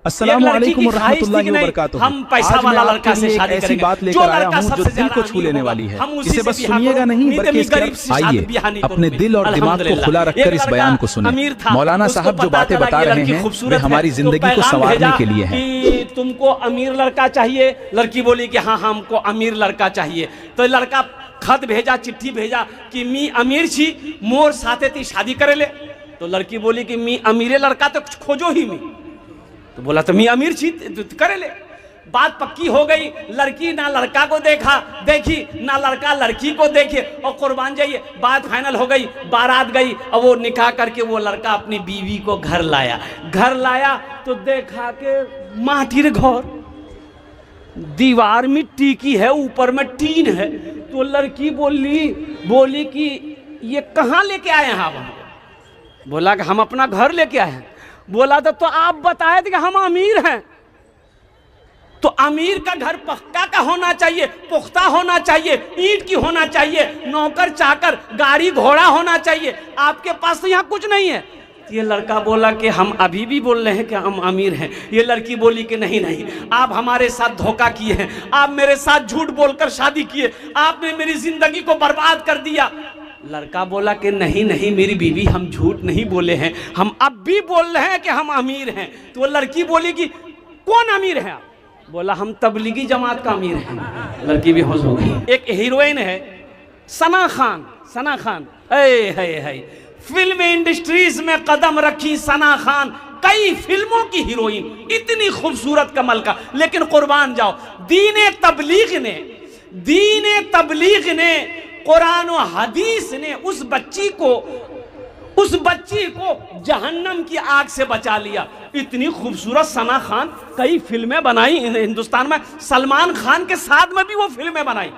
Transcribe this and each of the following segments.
अस्सलाम वालेकुम रहमतुल्लाहि व बरकातुहू। हम पैसा वाला लड़का से शादी ऐसी करेंगे, बात लेकर आया हूँ जो दिल को छू लेने वाली है। इसे बस सुनिएगा नहीं बल्कि इसके आइए अपने दिल और दिमाग को खुला रखकर इस बयान को सुने। मौलाना साहब जो बातें बता रहे हैं वे हमारी जिंदगी को संवारने के लिए हैं। तुमको अमीर लड़का चाहिए, लड़की बोली कि हाँ हमको अमीर लड़का चाहिए। तो लड़का खत भेजा, चिट्ठी भेजा कि मी अमीर छी, मोर साथे ती शादी करे ले। तो लड़की बोली कि मी अमीरे लड़का तो खोजो ही मी। तो बोला तो मी अमीर छी तो करे ले। बात पक्की हो गई। लड़की ना लड़का को देखी ना लड़का लड़की को देखे, और कुर्बान जाइए बात फाइनल हो गई, बारात गई और वो निकाह करके वो लड़का अपनी बीवी को घर लाया तो देखा के माटी रे घर, दीवार मिट्टी की है, ऊपर में टीन है। तो लड़की बोली कि ये कहाँ लेके आए हैं आप? बोला कि हम अपना घर लेके आए हैं। बोला तो आप बताए थे कि हम अमीर हैं। तो अमीर का घर पक्का का होना चाहिए, पुख्ता होना चाहिए, ईंट की होना चाहिए, नौकर चाकर गाड़ी घोड़ा होना चाहिए। आपके पास तो यहाँ कुछ नहीं है। ये लड़का बोला कि हम अभी भी बोल रहे हैं कि हम अमीर हैं। ये लड़की बोली कि नहीं आप हमारे साथ धोखा किए हैं, आप मेरे साथ झूठ बोलकर शादी किए, आपने मेरी जिंदगी को बर्बाद कर दिया। लड़का बोला कि नहीं मेरी बीवी, हम झूठ नहीं बोले हैं, हम अब भी बोल रहे हैं कि हम अमीर हैं। तो वो लड़की बोली कि कौन अमीर है आप? बोला हम तबलीगी जमात का अमीर हैं। लड़की भी होश हो गई। एक हीरोइन है सना खान, है फिल्म इंडस्ट्रीज में कदम रखी सना खान, कई फिल्मों की हीरोइन, इतनी खूबसूरत कमल का। लेकिन कुर्बान जाओ, दीन तबलीग ने कुरान और हदीस ने उस बच्ची को जहन्नम की आग से बचा लिया। इतनी खूबसूरत सना खान, कई फिल्में बनाई हिंदुस्तान में, सलमान खान के साथ में भी वो फिल्में बनाई।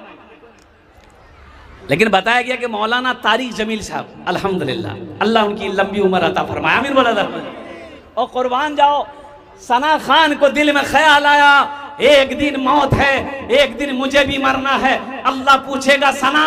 लेकिन बताया गया कि मौलाना तारिक जमील साहब, अल्हम्दुलिल्लाह, अल्लाह उनकी लंबी उम्र अता फरमाए, आमीन बोला था। और कुर्बान जाओ, सना खान को दिल में ख्याल आया एक दिन मौत है, एक दिन मुझे भी मरना है। अल्लाह पूछेगा सना,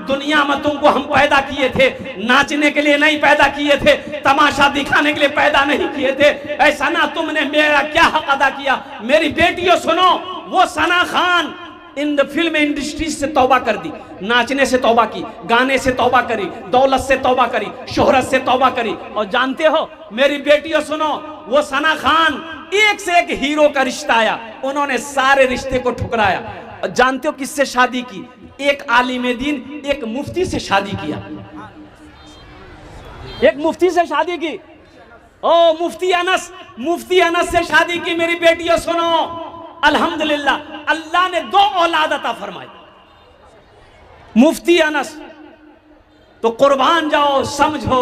दुनिया में तुमको हम पैदा किए थे, नाचने के लिए नहीं पैदा किए थे, तमाशा दिखाने के लिए पैदा नहीं किए थे। ऐसा ना तुमने मेरा क्या हक अदा किया? मेरी बेटियों सुनो, वो सना खान इन फिल्म इंडस्ट्री से तौबा कर दी, नाचने से तौबा की, गाने से तौबा करी, दौलत से तौबा करी, शोहरत से तौबा करी। और जानते हो मेरी बेटियों सुनो, वो सना खान एक से एक हीरो का रिश्ता आया, उन्होंने सारे रिश्ते को ठुकराया। और जानते हो किससे शादी की? एक आलिम दीन, एक मुफ्ती से शादी किया, एक मुफ्ती से शादी की। ओ मुफ्ती अनस से शादी की। मेरी बेटियों सुनो, अल्हम्दुलिल्लाह, अल्लाह ने 2 औलाद अता फरमाई, मुफ्ती अनस। तो कुर्बान जाओ, समझो,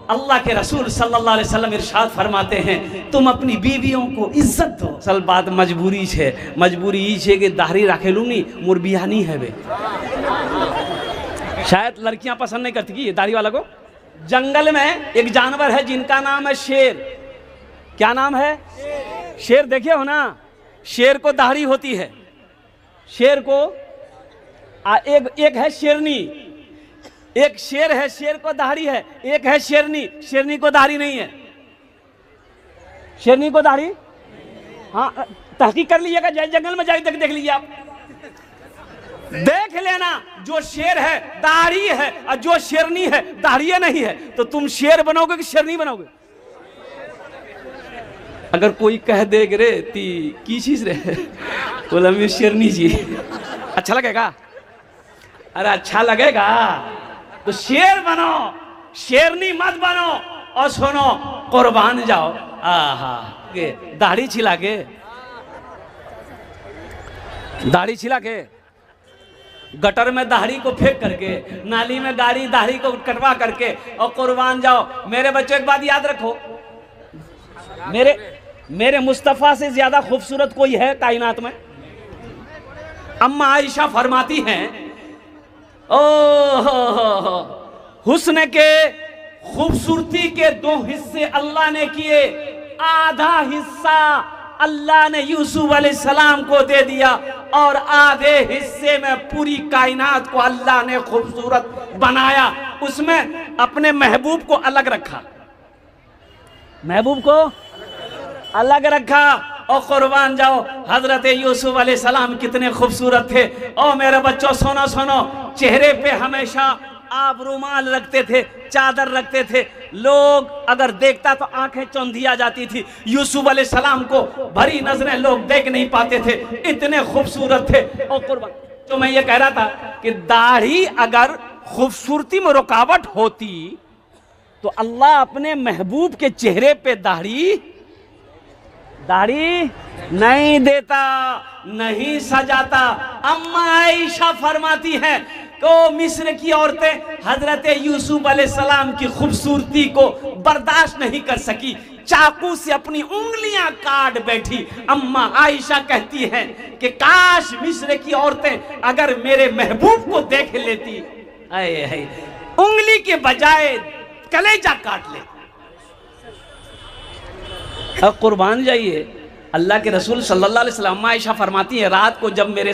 अल्लाह के रसूल सल्लल्लाहु अलैहि वसल्लम इरशाद फरमाते हैं, तुम अपनी बीवियों को इज्जत दो। सल बात मजबूरी छे कि दाढ़ी राखेलू नहीं, मोर बिहानी है वे। शायद लड़कियां पसंद नहीं करती कि दाढ़ी वाला को। जंगल में एक जानवर है जिनका नाम है शेर। क्या नाम है? शेर। देखे हो ना, शेर को दाढ़ी होती है, शेर को एक है शेरनी, एक शेर है, शेर को दाढ़ी है, एक है शेरनी, शेरनी को दाढ़ी नहीं है। शेरनी को दाढ़ी, हाँ, तहकीक कर लीजिएगा, जंगल में जाके देख लीजिए आप, देख लेना। जो शेर है दाढ़ी है, और जो शेरनी है दाढ़ी नहीं है। तो तुम शेर बनोगे कि शेरनी बनोगे? अगर कोई कह दे रे ती की चीज रे, बोला मैं शेरनी जी, अच्छा लगेगा? अरे अच्छा लगेगा तो शेर बनो, शेरनी मत बनो। और सुनो, कुर्बान जाओ, दाढ़ी छिला के गटर में दाढ़ी को फेंक करके, नाली में दाढ़ी को कटवा करके, और कुर्बान जाओ। मेरे बच्चों एक बात याद रखो, मेरे मुस्तफा से ज्यादा खूबसूरत कोई है कायनात में? अम्मा आयशा फरमाती हैं, ओ हुस्न के खूबसूरती के 2 हिस्से अल्लाह ने किए, आधा हिस्सा अल्लाह ने यूसुफ अलैहिस्सलाम को दे दिया, और आधे हिस्से में पूरी कायनात को अल्लाह ने खूबसूरत बनाया। उसमें अपने महबूब को अलग रखा, महबूब को अलग रखा और कुर्बान जाओ। हजरत यूसुफ अलैहिस्सलाम कितने खूबसूरत थे। और मेरे बच्चों सुनो सुनो, चेहरे पे हमेशा आप रुमाल रखते थे, चादर रखते थे, लोग अगर देखता तो आंखें चौंधी आ जाती थी। यूसुफ अलैहिस्सलाम को भरी नजरें लोग देख नहीं पाते थे, इतने खूबसूरत थे। और कुर्बान, तो मैं ये कह रहा था कि दाढ़ी अगर खूबसूरती में रुकावट होती तो अल्लाह अपने महबूब के चेहरे पे दाढ़ी नहीं देता, नहीं सजाता। अम्मा आयशा फरमाती है कि मिस्र की औरतें हजरत यूसुफ अलैहिस्सलाम की खूबसूरती को बर्दाश्त नहीं कर सकी, चाकू से अपनी उंगलियां काट बैठी। अम्मा आयशा कहती हैं कि काश मिस्र की औरतें अगर मेरे महबूब को देख लेती, आए उंगली के बजाय कलेजा काट ले। अब कुर्बान जाइए, अल्लाह के रसूल सल्लल्लाहु अलैहि वसल्लम, आयशा फरमाती है रात को जब मेरे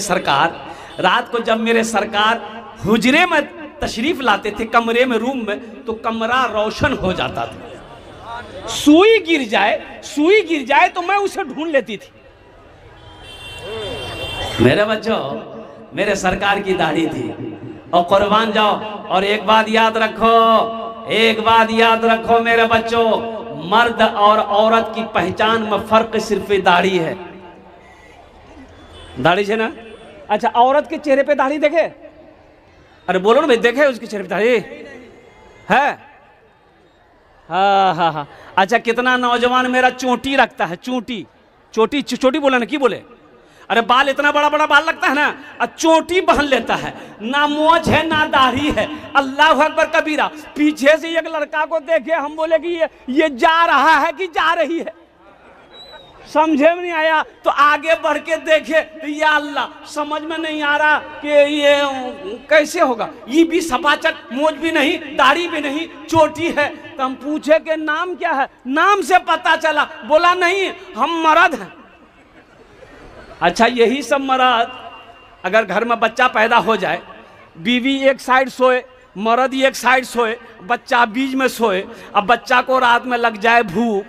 सरकार हुजरे में तशरीफ लाते थे, कमरे में, रूम में, तो कमरा रोशन हो जाता था। सुई गिर जाए तो मैं उसे ढूंढ लेती थी। मेरे बच्चों, मेरे सरकार की दाढ़ी थी। और कुर्बान जाओ, और एक बात याद रखो मेरे बच्चों, मर्द और औरत की पहचान में फर्क सिर्फ दाढ़ी है। दाढ़ी है ना? अच्छा, औरत के चेहरे पे दाढ़ी देखे? अरे बोलो ना भाई, देखे उसके चेहरे पे दाढ़ी है? हाँ। अच्छा, कितना नौजवान मेरा चोटी रखता है, चोटी बोला ना, की बोले? अरे बाल इतना बड़ा बड़ा बाल लगता है ना, और चोटी बहन लेता है, ना मोछ है ना दाढ़ी है। अल्लाह अकबर कबीरा। पीछे से एक लड़का को देखे, हम बोले कि ये जा रहा है कि जा रही है, समझे में नहीं आया। तो आगे बढ़ के देखे तो या अल्लाह, समझ में नहीं आ रहा कि ये कैसे होगा। ये भी सपाचट, मोछ भी नहीं, दाढ़ी भी नहीं, चोटी है। तो हम पूछे कि नाम क्या है? नाम से पता चला। बोला नहीं, हम मर्द हैं। अच्छा, यही सब मर्द, अगर घर में बच्चा पैदा हो जाए, बीवी एक साइड सोए, मर्द एक साइड सोए, बच्चा बीच में सोए, अब बच्चा को रात में लग जाए भूख,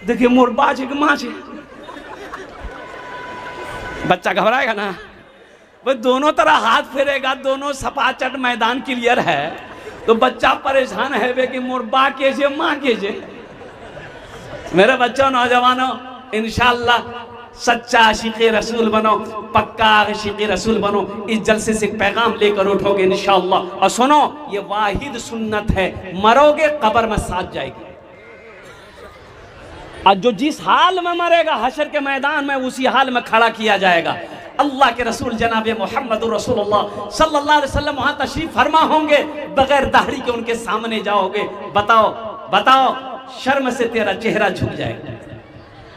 देखिए मोर बाजे के माँ से बच्चा घबराएगा ना? वो दोनों तरह हाथ फेरेगा, दोनों सपाचट, मैदान क्लियर है, तो बच्चा परेशान है वे कि मोर बा के जे माँ के जे। मेरे बच्चों, नौजवानों, इंशाअल्लाह सच्चा आशिक़े रसूल बनो, पक्का आशिक़े रसूल बनो। इस जलसे से पैगाम लेकर उठोगे इंशाअल्लाह। और सुनो, ये वाहिद सुन्नत है, मरोगे कब्र में साथ जाएगी। और जो जिस हाल में मरेगा हशर के मैदान में, उसी हाल में खड़ा किया जाएगा। अल्लाह के रसूल जनाब मोहम्मद रसूलुल्लाह सल्लल्लाहु अलैहि वसल्लम वहां तशरीफ फरमा होंगे, बगैर दाढ़ी के उनके सामने जाओगे। बताओ, शर्म से तेरा चेहरा झुक जाएगा,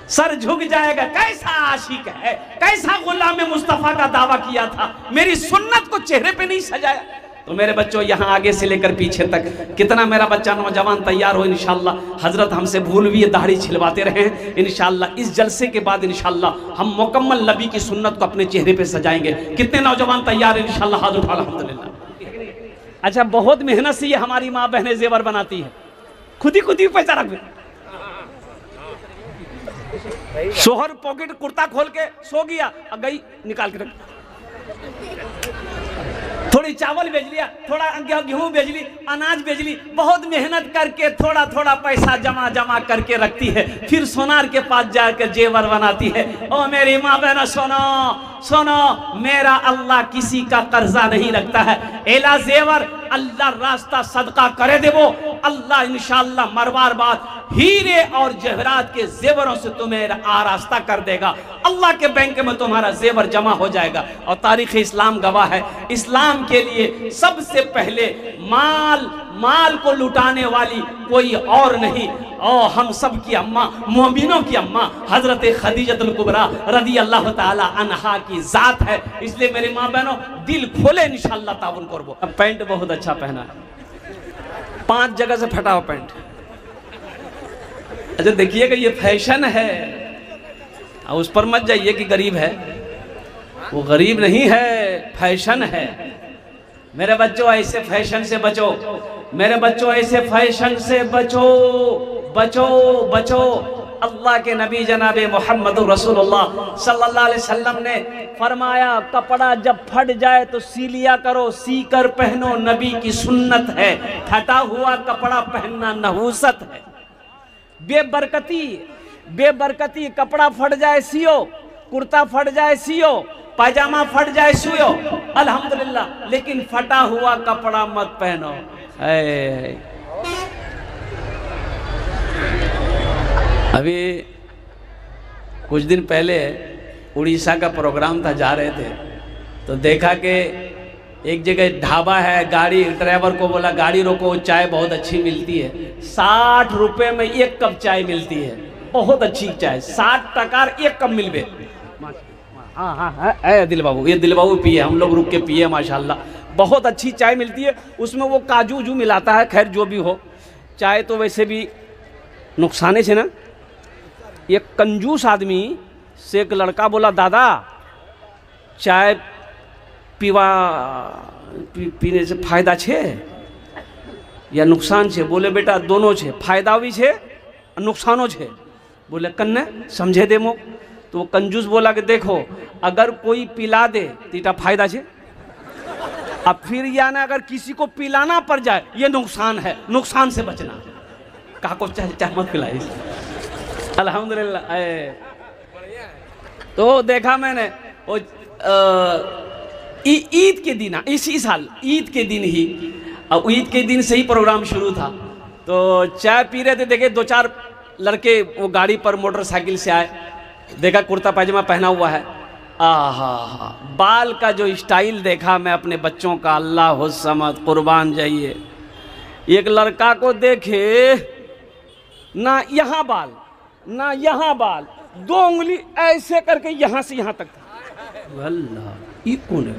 सर झुक जाएगा। कैसा आशिक है, कैसा गुलाम मुस्तफा का दावा किया था, मेरी सुन्नत को चेहरे पे नहीं सजाया। तो मेरे बच्चों, यहाँ आगे से लेकर पीछे तक कितना मेरा बच्चा नौजवान तैयार हो इंशाअल्लाह। हजरत हमसे भूल भी ये दाढ़ी छिलवाते रहे हैं। इंशाअल्लाह इस जलसे के बाद इंशाअल्लाह हम मुकम्मल नबी की सुन्नत को अपने चेहरे पे सजाएंगे। कितने नौजवान तैयार हैं इंशाअल्लाह? हाथ उठा, अल्हम्दुलिल्लाह। अच्छा, बहुत मेहनत से ये हमारी माँ बहनें जेवर बनाती है, खुद ही पैसा रख। सोहर पॉकेट कुर्ता खोल के सो गया, गई निकाल के रख, थोड़ी चावल बेच लिया, थोड़ा गेहूं बेच ली, अनाज बेच ली, बहुत मेहनत करके थोड़ा पैसा जमा करके रखती है, फिर सोनार के पास जाकर जेवर बनाती है। ओ मेरी माँ बहना, सुनो, मेरा अल्लाह किसी का कर्जा नहीं रखता है। एला जेवर अल्लाह रास्ता सदका करे देवो, अल्लाह इंशाअल्लाह मरवार बाद हीरे और जहरात के जेवरों से तुम्हें आरास्ता कर देगा। अल्लाह के बैंक में तुम्हारा जेवर जमा हो जाएगा। और तारीख इस्लाम गवाह है, इस्लाम के लिए सबसे पहले माल को लुटाने वाली कोई और नहीं, और हम सब की अम्मा, मोमिनों की अम्मा हजरत खदीजतुल कुबरा रदी अल्लाह ताला अन्हा की जात है। इसलिए मेरी माँ बहनों, दिल खोले इंशाअल्लाह ताउन करबो। अब पैंट बहुत अच्छा पहना है, 5 जगह से फटा हुआ पैंट। अच्छा, देखिएगा ये फैशन है, और उस पर मत जाइए कि गरीब है, वो गरीब नहीं है, फैशन है। मेरे बच्चों, ऐसे फैशन से बचो, मेरे बच्चों, ऐसे फैशन से बचो। अल्लाह के नबी जनाब मोहम्मद रसूलुल्लाह सल्लल्लाहु अलैहि वसल्लम ने फरमाया, कपड़ा जब फट जाए तो सी लिया करो, सी कर पहनो, नबी की सुन्नत है। फटा हुआ कपड़ा पहनना नहूसत है, बेबरकती। कपड़ा फट जाए सियो, कुर्ता फट जाए सियो, पायजामा फट जाए सियो, अल्हम्दुलिल्लाह, लेकिन फटा हुआ कपड़ा मत पहनो। अभी कुछ दिन पहले उड़ीसा का प्रोग्राम था, जा रहे थे तो देखा कि एक जगह ढाबा है, गाड़ी ड्राइवर को बोला गाड़ी रोको, चाय बहुत अच्छी मिलती है। 60 रुपए में 1 कप चाय मिलती है, बहुत अच्छी चाय, 60 टका 1 कप मिलबे। हाँ दिल बाबू, ये दिल बाबू पिए, हम लोग रुक के पिए, माशाल्लाह बहुत अच्छी चाय मिलती है। उसमें वो काजू उजू मिलाता है, खैर जो भी हो, चाय तो वैसे भी नुकसाने से ना। एक कंजूस आदमी से एक लड़का बोला, दादा चाय पीने से फायदा छे या नुकसान छे? बोले बेटा दोनों छे, फायदा भी छे नुकसानो छे। बोले कन्ने समझे दे मो। तो वो कंजूस बोला कि देखो, अगर कोई पिला दे तो इटा फायदा छे, अब फिर या ना अगर किसी को पिलाना पड़ जाए ये नुकसान है, नुकसान से बचना। कहा को चाहे मत पिलाए। अल्हम्दुलिल्लाह। तो देखा मैंने वो ईद के दिन, इसी साल ईद के दिन ही, अब ईद के दिन से ही प्रोग्राम शुरू था, तो चाय पी रहे थे, देखे 2-4 लड़के वो गाड़ी पर मोटरसाइकिल से आए, देखा कुर्ता पायजामा पहना हुआ है, आहा बाल का जो स्टाइल देखा मैं अपने बच्चों का, अल्लाह हो समद कुर्बान जाइए। एक लड़का को देखे ना यहाँ बाल ना यहाँ बाल, 2 उंगली ऐसे करके यहाँ से यहाँ तक था। अल्लाह ये कौन है?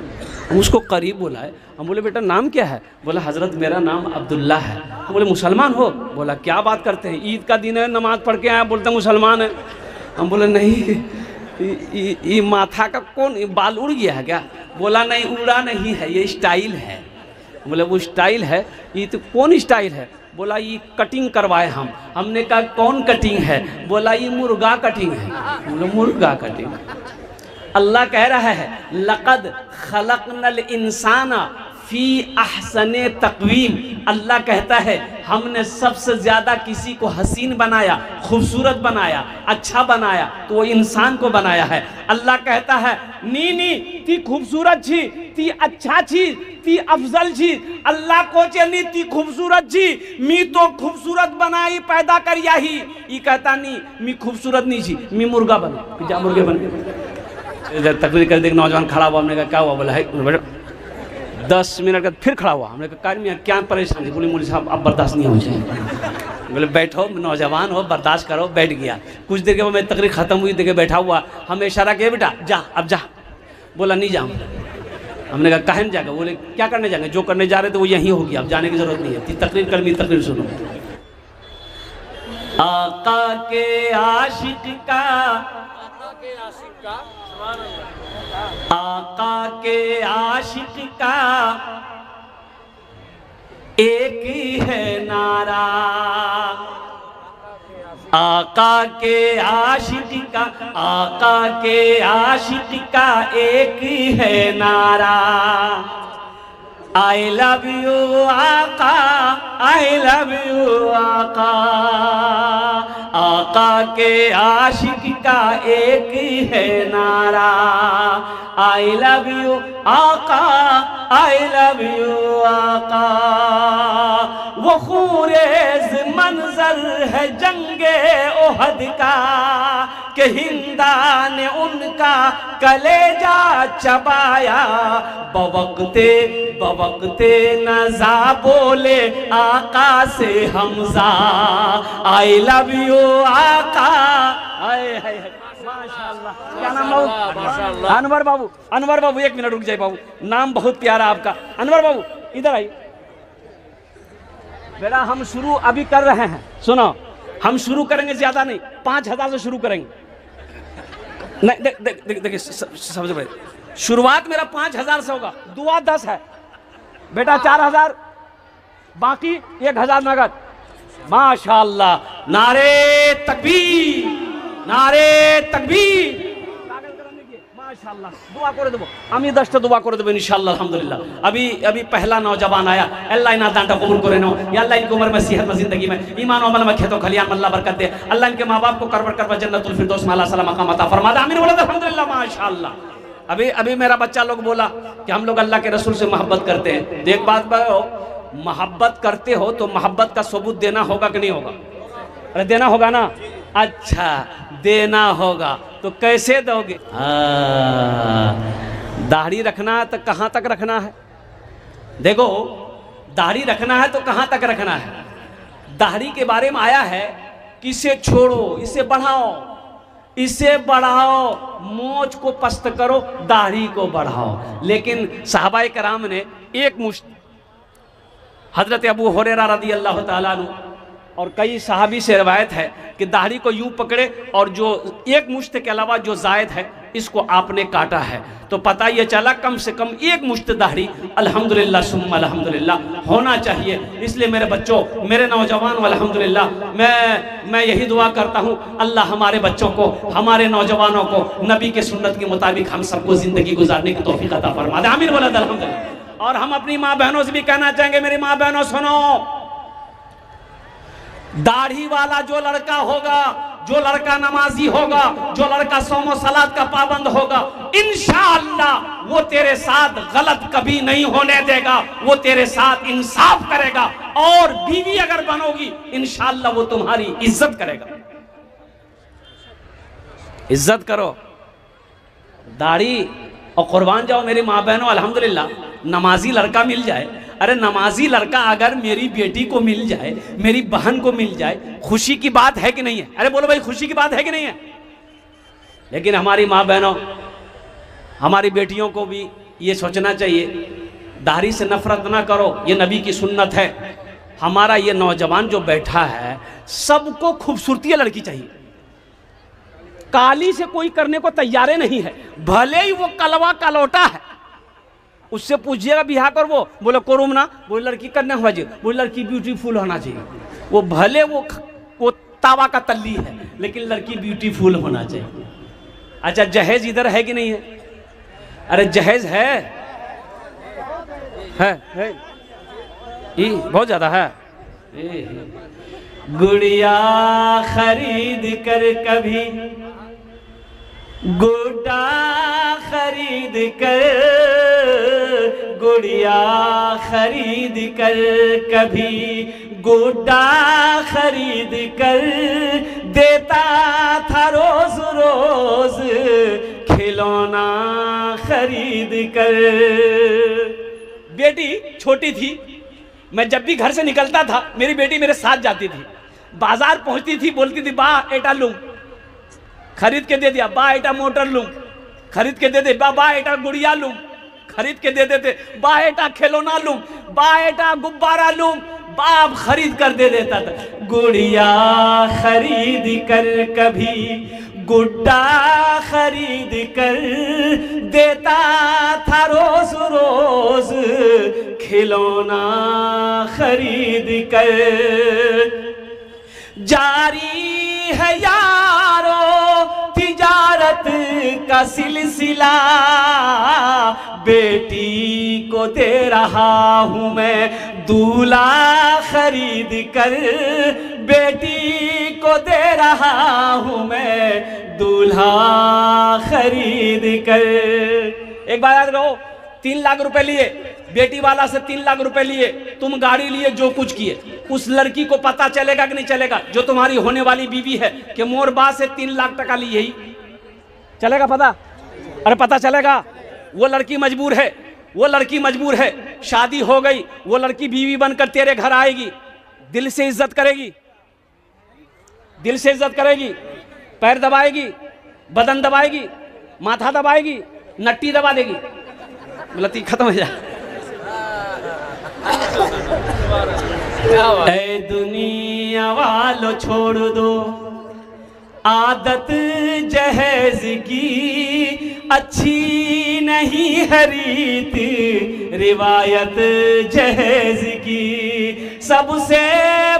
हम उसको करीब बुलाए, हम बोले बेटा नाम क्या है? बोला हजरत मेरा नाम अब्दुल्ला है। हम बोले मुसलमान हो? बोला क्या बात करते हैं, ईद का दिन है, नमाज पढ़ के आया, बोलते मुसलमान है। हम बोले नहीं, ये माथा का कौन बाल उड़ गया है क्या? बोला नहीं उड़ा नहीं है, ये स्टाइल है। बोले वो स्टाइल है, ये तो कौन स्टाइल है? बोला ये कटिंग करवाए हम। हमने कहा कौन कटिंग है? बोला ये मुर्गा कटिंग है। बोले मुर्गा कटिंग। अल्लाह कह रहा है लक़द खलक़नल इंसाना फी अहसने तक़वीम। अल्लाह कहता है हमने सबसे ज़्यादा किसी को हसीन बनाया, खूबसूरत बनाया, अच्छा बनाया तो वो इंसान को बनाया है। अल्लाह कहता है नी ती खूबसूरत छी, ती अच्छा छी, ती अफजल छी। अल्लाह को चली ती खूबसूरत छी, मी तो खूबसूरत बनाई पैदा करिया ही। ये कहता नहीं मी खूबसूरत नहीं छी, मी मुर्गा बन जा, मुर्गे बन। इधर तकरीर कर देख नौजवान खड़ा हुआ, हमने कहा क्या हुआ? बोला है 10 मिनट का फिर खड़ा हुआ। हमने कहा मियाँ क्या परेशानी? बोली मौलवी साहब अब बर्दाश्त नहीं हो जाए। बोले बैठो, नौजवान हो, बर्दाश्त करो। बैठ गया। कुछ देर के बाद मेरी तकरीर खत्म हुई, देखे बैठा हुआ, हमें इशारा किया बेटा जा अब जा। बोला नहीं जाऊँ। हमने कहा काहे नहीं जाएगा? बोले क्या करने जाएंगे, जो करने जा रहे थे वो यहीं हो गया, अब जाने की जरूरत नहीं है। तकरीर कर, मेरी तकरीर सुनो। आका के आशिक का, आका के आशिक का एक ही है नारा। आका के आशिक का, आका के आशिक का एक ही है नारा। आई लव यू आका, आई लव यू आका। आका के आशिक का एक ही है नारा। आई लव यू आका, आई लव यू आका। वो खूरेज मंजर है जंगे ओहद का, कि हिंदा ने उनका कलेजा चबाया। बवक्ते बवक्ते नजा बोले आका से हमजा। आई लव यू आका। माशाअल्लाह। क्या नाम बाबू? अनवर बाबू। अनवर बाबू 1 मिनट रुक जाए बाबू, नाम बहुत प्यारा आपका। अनवर बाबू इधर आइए बेटा। हम शुरू अभी कर रहे हैं, सुनो हम शुरू करेंगे, ज्यादा नहीं, 5000 से शुरू करेंगे। नहीं देखिए समझ भाई, शुरुआत मेरा 5000 से होगा, दुआ 10 है बेटा, 4000 बाकी 1000 नगद। माशाअल्लाह, नारे तकबीर, नारे तकबीर। माशाअल्लाह, दुआ করে দেব আমি 10টা দোয়া করে দেব ইনশাআল্লাহ আলহামদুলিল্লাহ। अभी पहला नौजवान आया, अल्लाह इना दांटा कबूल करे नो या अल्लाह इनकी उम्र में सेहत में जिंदगी में ईमान और अमल में खेतों खलियान में अल्लाह बरकत दे। अल्लाह इनके माँ बाप को करबर करबर जन्नतुल फिरदौस में अल्लाह सलाम मकाम अता फरमा दे। आमीन बोला अल्हम्दुलिल्लाह माशाअल्लाह। अभी मेरा बच्चा लोग बोला कि हम लोग अल्लाह के रसूल से मोहब्बत करते हैं। तो एक बात बताओ, मोहब्बत करते हो तो मोहब्बत का सबूत देना होगा कि नहीं होगा? अरे देना होगा ना। अच्छा, देना होगा तो कैसे दोगे? दाढ़ी रखना है तो कहाँ तक रखना है? देखो, दाढ़ी रखना है तो कहाँ तक रखना है? दाढ़ी के बारे में आया है कि इसे छोड़ो, इसे बढ़ाओ, इसे बढ़ाओ, मोछ को पस्त करो, दाढ़ी को बढ़ाओ। लेकिन सहाबाए कराम ने एक मुश्त, हजरत अबू हुरैरा रदी अल्लाह ताला अन्हु और कई सहाबी से रवायत है कि दाढ़ी को यूं पकड़े और जो एक मुश्त के अलावा जो जायद है इसको आपने काटा है। तो पता ये चला कम से कम एक मुश्त दाढ़ी अल्हम्दुलिल्लाह सुम्मा अल्हम्दुलिल्लाह होना चाहिए। इसलिए मेरे बच्चों, मेरे नौजवान अल्हम्दुलिल्लाह, मैं यही दुआ करता हूँ अल्लाह हमारे बच्चों को, हमारे नौजवानों को नबी के सुन्नत के मुताबिक हम सबको जिंदगी गुजारने की तौफीक अता फरमा दे। आमीन बोला अल्हम्दुलिल्लाह। और हम अपनी माँ बहनों से भी कहना चाहेंगे, मेरी माँ बहनों सुनो, दाढ़ी वाला जो लड़का होगा, जो लड़का नमाजी होगा, जो लड़का सौम सलात का पाबंद होगा, इंशाअल्लाह वो तेरे साथ गलत कभी नहीं होने देगा, वो तेरे साथ इंसाफ करेगा। और बीवी अगर बनोगी इंशाअल्लाह वो तुम्हारी इज्जत करेगा। इज्जत करो, दाढ़ी और कुर्बान जाओ मेरी माँ बहनों। अल्हम्दुलिल्लाह नमाजी लड़का मिल जाए, अरे नमाजी लड़का अगर मेरी बेटी को मिल जाए, मेरी बहन को मिल जाए, खुशी की बात है कि नहीं है? अरे बोलो भाई, खुशी की बात है कि नहीं है? लेकिन हमारी माँ बहनों, हमारी बेटियों को भी ये सोचना चाहिए, दाढ़ी से नफरत ना करो, ये नबी की सुन्नत है। हमारा ये नौजवान जो बैठा है, सबको खूबसूरती लड़की चाहिए, काली से कोई करने को तैयार नहीं है, भले ही वो कलवा कलौटा है। उससे पूछिएगा बिहार कर, वो बोले कोरुम ना, वो लड़की करना हुआ जी, वो लड़की ब्यूटीफुल होना चाहिए। वो भले वो तावा का तल्ली है, लेकिन लड़की ब्यूटीफुल होना चाहिए। अच्छा, जहेज इधर है कि नहीं है? अरे जहेज है बहुत ज्यादा है। गुड़िया खरीद कर कभी, गुड्डा खरीद कर, गुड़िया खरीद कर कभी, गुड्डा खरीद कर देता था रोज रोज, खिलौना खरीद कर। बेटी छोटी थी, मैं जब भी घर से निकलता था मेरी बेटी मेरे साथ जाती थी। बाजार पहुंचती थी, बोलती थी बा एटा लूं, खरीद के दे दिया, बा एटा मोटर लूं, खरीद के दे दे, बा एटा गुड़िया लूं, खरीद के दे देते, बा एटा खिलौना लूं, बा एटा गुब्बारा लूं, बाप खरीद कर दे देता था। गुड़िया खरीद कर कभी, गुड्डा खरीद कर देता था रोज रोज, खिलौना खरीद कर। जारी है यारो तिजारत का सिलसिला, बेटी को दे रहा हूँ मैं दूल्हा खरीद कर, बेटी को दे रहा हूँ मैं दूल्हा खरीद कर। एक बात याद रखो, 3 लाख रुपए लिए, बेटी वाला से 3 लाख रुपए लिए, तुम गाड़ी लिए, जो कुछ किए, उस लड़की को पता चलेगा कि नहीं चलेगा, जो तुम्हारी होने वाली बीवी है, कि मोर बा से 3 लाख टका लिए ही चलेगा पता? अरे पता चलेगा। वो लड़की मजबूर है, वो लड़की मजबूर है, शादी हो गई, वो लड़की बीवी बनकर तेरे घर आएगी, दिल से इज्जत करेगी, दिल से इज्जत करेगी, पैर दबाएगी, बदन दबाएगी, माथा दबाएगी, नट्टी दबा देगी, गलती खत्म हो जाए। ऐ दुनिया वालों छोड़ दो आदत जहेज की, अच्छी नहीं है रीत रिवायत जहेज की। सबसे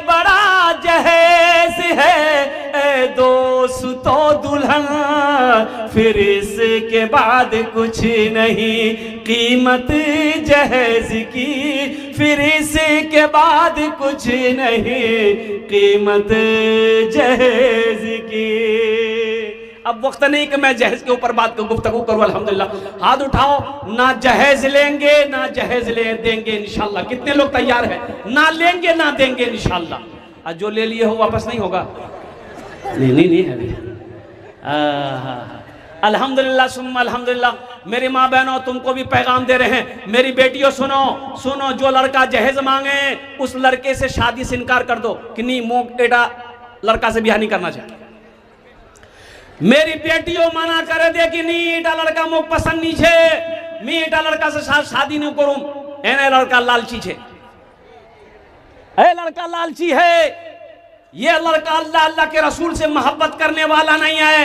बड़ा जहेज है ए दोस्तों दुल्हन, फिर इसके बाद कुछ नहीं कीमत जहेज की, फिर इसके बाद कुछ नहीं कीमत जहेज की। अब वक्त नहीं कि मैं जहेज के ऊपर बात गुफ्तगू करूं। अल्हम्दुलिल्लाह, हाथ उठाओ, ना जहेज लेंगे ना जहेज ले देंगे इंशाल्लाह। कितने लोग तैयार हैं? ना लेंगे ना देंगे इंशाल्लाह। और जो ले लिए हो वापस नहीं होगा? नहीं है अभी। अल्हम्दुलिल्लाह सुम्मा अल्हम्दुलिल्लाह। मेरी माँ बहनों, तुमको भी पैगाम दे रहे हैं। मेरी बेटियों सुनो सुनो, जो लड़का जहेज मांगे उस लड़के से शादी से इनकार कर दो कि नहीं, मोक एटा लड़का से ब्याह नहीं करना चाहिए। मेरी बेटियों मना कर दे कि नहीं, एटा लड़का मोक पसंद नहीं छे, मैं एटा लड़का से शादी नहीं करूं। एने लड़का लालची छे, ए लड़का लालची है। ये लड़का अल्लाह अल्लाह के रसूल से मोहब्बत करने वाला नहीं है।